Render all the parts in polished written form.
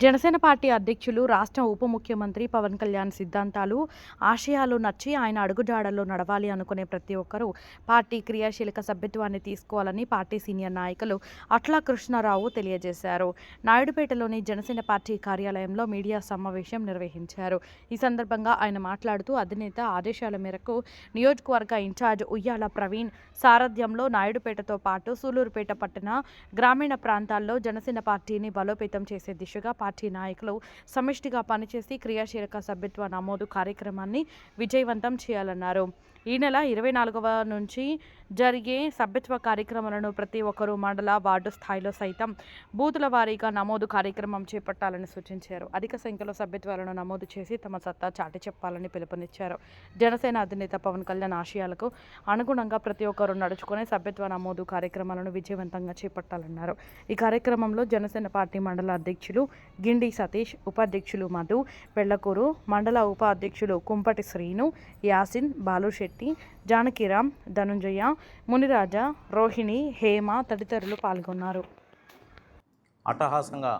Janasena party అధ్యక్షులు, రాష్ట్ర ఉప ముఖ్యమంత్రి పవన్ కళ్యాణ్ సిద్ధాంతాలు, ఆశయాలు నచ్చి ఆయన అడుగుజాడల్లో నడవాలి అనుకునే ప్రతి ఒక్కరూ పార్టీ క్రియాశీలక సభ్యత్వాన్ని తీసుకోవాలని పార్టీ సీనియర్ నాయకులు అట్ల కృష్ణారావు తెలియజేశారు. నాయుడుపేటలోని జనసేన పార్టీ కార్యాలయంలో మీడియా సమావేశం నిర్వహించారు. ఈ సందర్భంగా ఆయన మాట్లాడుతూ అధినేత ఆదేశాల మేరకు నియోజకవర్గ ఇన్ఛార్జ్ ఉయ్యాల ప్రవీణ్ సారథ్యంలో నాయుడుపేటతో పాటు సూలూరుపేట పట్టణ, గ్రామీణ ప్రాంతాల్లో జనసేన పార్టీని బలోపేతం చేసే దిశగా పార్టీ నాయకులు సమిష్టిగా పనిచేసి క్రియాశీలక సభ్యత్వ నమోదు కార్యక్రమాన్ని విజయవంతం చేయాలన్నారు. ఈ నెల 24వ నుంచి జరిగే సభ్యత్వ కార్యక్రమాలను ప్రతి ఒక్కరూ మండల, వార్డు స్థాయిలో సైతం బూతుల వారీగా నమోదు కార్యక్రమం చేపట్టాలని సూచించారు. అధిక సంఖ్యలో సభ్యత్వాలను నమోదు చేసి తమ సత్తా చాటి చెప్పాలని పిలుపునిచ్చారు. జనసేన అధినేత పవన్ కళ్యాణ్ ఆశయాలకు అనుగుణంగా ప్రతి ఒక్కరూ నడుచుకునే సభ్యత్వ నమోదు కార్యక్రమాలను విజయవంతంగా చేపట్టాలన్నారు. ఈ కార్యక్రమంలో జనసేన పార్టీ మండల అధ్యక్షులు గిండి సతీష్, ఉపాధ్యక్షులు మధు, పెళ్లకూరు, మండల ఉపాధ్యక్షులు కుంపటి శ్రీను, యాసిన్, బాలుశెట్టి, జానకిరామ్, ధనుంజయ, మునిరాజ, రోహిణి, హేమ తదితరులు పాల్గొన్నారు. అట్టహాసంగా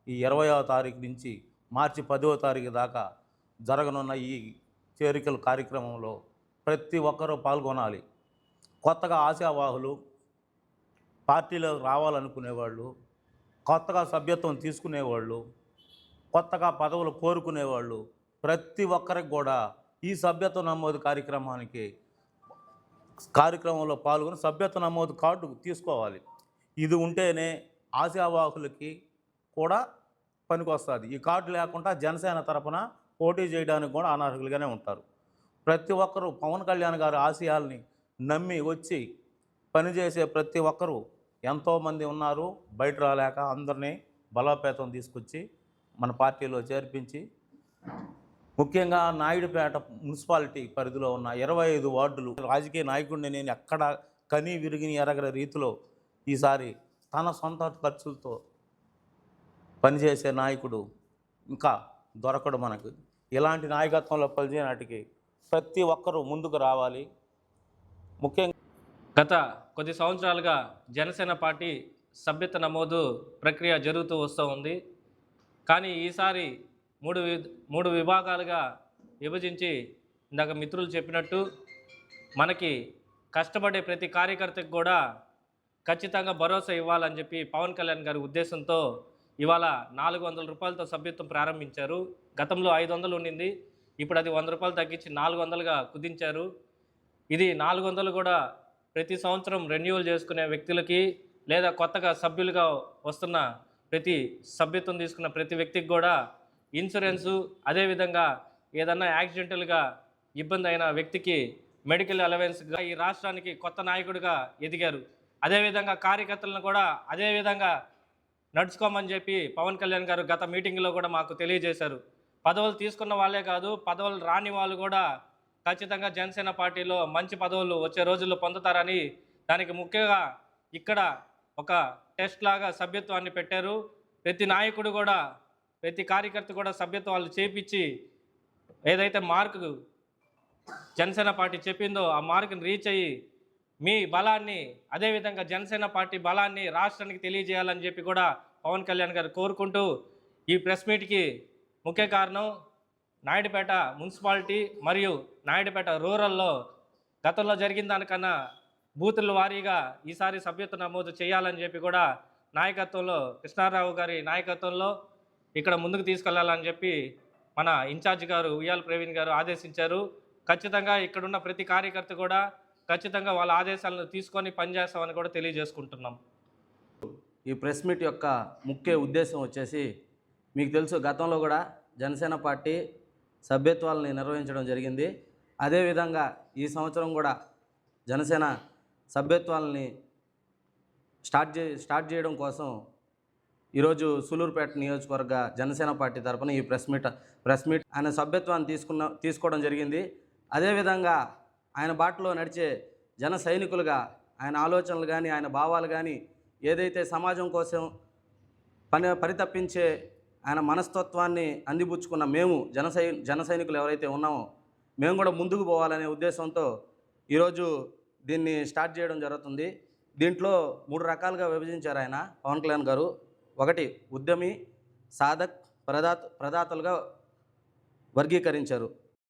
ఈ 20వ తారీఖు నుంచి మార్చి 10వ తారీఖు దాకా జరగనున్న ఈ చేరికల కార్యక్రమంలో ప్రతి ఒక్కరూ పాల్గొనాలి. కొత్తగా ఆశావాహులు, పార్టీలో రావాలనుకునేవాళ్ళు, కొత్తగా సభ్యత్వం తీసుకునేవాళ్ళు, కొత్తగా పదవులు కోరుకునేవాళ్ళు ప్రతి ఒక్కరికి కూడా ఈ సభ్యత్వ నమోదు కార్యక్రమంలో పాల్గొని సభ్యత్వ నమోదు కార్డు తీసుకోవాలి. ఇది ఉంటేనే ఆశావాహులకి కూడా పనికొస్తుంది. ఈ కార్డు లేకుండా జనసేన తరపున పోటీ చేయడానికి కూడా అనర్హులుగానే ఉంటారు. ప్రతి ఒక్కరూ పవన్ కళ్యాణ్ గారి ఆశయాల్ని నమ్మి వచ్చి పనిచేసే ప్రతి ఒక్కరూ ఎంతోమంది ఉన్నారు. బయట రాలేక అందరినీ బలోపేతం తీసుకొచ్చి మన పార్టీలో చేర్పించి, ముఖ్యంగా నాయుడుపేట మున్సిపాలిటీ పరిధిలో ఉన్న 25 వార్డులు రాజకీయ నాయకుడిని నేను ఎక్కడ కని విరిగిని ఎరగని రీతిలో ఈసారి తన సొంత ఖర్చులతో పనిచేసే నాయకుడు ఇంకా దొరకడు మనకు. ఇలాంటి నాయకత్వంలో పనిచేయనాటికి ప్రతి ఒక్కరూ ముందుకు రావాలి. ముఖ్యంగా గత కొద్ది సంవత్సరాలుగా జనసేన పార్టీ సభ్యత నమోదు ప్రక్రియ జరుగుతూ వస్తూ ఉంది. కానీ ఈసారి మూడు విభాగాలుగా విభజించి, ఇందాక మిత్రులు చెప్పినట్టు మనకి కష్టపడే ప్రతి కార్యకర్తకు కూడా ఖచ్చితంగా భరోసా ఇవ్వాలని చెప్పి పవన్ కళ్యాణ్ గారి ఉద్దేశంతో ఇవాళ 400 రూపాయలతో సభ్యత్వం ప్రారంభించారు. గతంలో 500 ఉండింది, ఇప్పుడు అది 100 రూపాయలు తగ్గించి 400గా కుదించారు. ఇది 400 కూడా ప్రతి సంవత్సరం రెన్యూవల్ చేసుకునే వ్యక్తులకి, లేదా కొత్తగా సభ్యులుగా వస్తున్న ప్రతి సభ్యత్వం తీసుకున్న ప్రతి వ్యక్తికి కూడా ఇన్సూరెన్సు, అదేవిధంగా ఏదన్నా యాక్సిడెంటల్గా ఇబ్బంది అయిన వ్యక్తికి మెడికల్ అలవెన్స్గా ఈ రాష్ట్రానికి కొత్త నాయకుడిగా ఎదిగారు. అదేవిధంగా కార్యకర్తలను కూడా అదేవిధంగా నడుచుకోమని చెప్పి పవన్ కళ్యాణ్ గారు గత మీటింగ్లో కూడా మాకు తెలియజేశారు. పదవులు తీసుకున్న వాళ్ళే కాదు, పదవులు రాని వాళ్ళు కూడా ఖచ్చితంగా జనసేన పార్టీలో మంచి పదవులు వచ్చే రోజుల్లో పొందుతారని, దానికి ముఖ్యంగా ఇక్కడ ఒక టెస్ట్ లాగా సభ్యత్వాన్ని పెట్టారు. ప్రతి నాయకుడు కూడా, ప్రతి కార్యకర్త కూడా సభ్యత్వాలు చేపించి ఏదైతే మార్కు జనసేన పార్టీ చెప్పిందో ఆ మార్కుని రీచ్ అయ్యి మీ బలాన్ని, అదేవిధంగా జనసేన పార్టీ బలాన్ని రాష్ట్రానికి తెలియజేయాలని చెప్పి కూడా పవన్ కళ్యాణ్ గారు కోరుకుంటూ, ఈ ప్రెస్ మీట్కి ముఖ్య కారణం నాయుడుపేట మున్సిపాలిటీ మరియు నాయుడుపేట రూరల్లో గతంలో జరిగిన దానికన్నా బూతుల వారీగా ఈసారి సభ్యత్వ నమోదు చేయాలని చెప్పి కూడా నాయకత్వంలో, కృష్ణారావు గారి నాయకత్వంలో ఇక్కడ ముందుకు తీసుకెళ్లాలని చెప్పి మన ఇన్ఛార్జ్ గారు ఉయ్యాల ప్రవీణ్ గారు ఆదేశించారు. ఖచ్చితంగా ఇక్కడున్న ప్రతి కార్యకర్త కూడా ఖచ్చితంగా వాళ్ళ ఆదేశాలను తీసుకొని పనిచేస్తామని కూడా తెలియజేసుకుంటున్నాం. ఈ ప్రెస్ మీట్ యొక్క ముఖ్య ఉద్దేశం వచ్చేసి, మీకు తెలుసు గతంలో కూడా జనసేన పార్టీ సభ్యత్వాలని నిర్వహించడం జరిగింది. అదేవిధంగా ఈ సంవత్సరం కూడా జనసేన సభ్యత్వాలని స్టార్ట్ చేయడం కోసం ఈరోజు సూలూరుపేట నియోజకవర్గ జనసేన పార్టీ తరఫున ఈ ప్రెస్ మీట్ ఆయన సభ్యత్వాన్ని తీసుకోవడం జరిగింది. అదేవిధంగా ఆయన బాటలో నడిచే జన సైనికులుగా ఆయన ఆలోచనలు కానీ, ఆయన భావాలు కానీ, ఏదైతే సమాజం కోసం పరితపించే ఆయన మనస్తత్వాన్ని అందిపుచ్చుకున్న మేము జన సైనికులు ఎవరైతే ఉన్నామో మేము కూడా ముందుకు పోవాలనే ఉద్దేశంతో ఈరోజు దీన్ని స్టార్ట్ చేయడం జరుగుతుంది. దీంట్లో 3 రకాలుగా విభజించారు ఆయన పవన్ కళ్యాణ్ గారు. ఒకటి ఉద్యమి, సాధక్, ప్రదాతలుగా వర్గీకరించారు.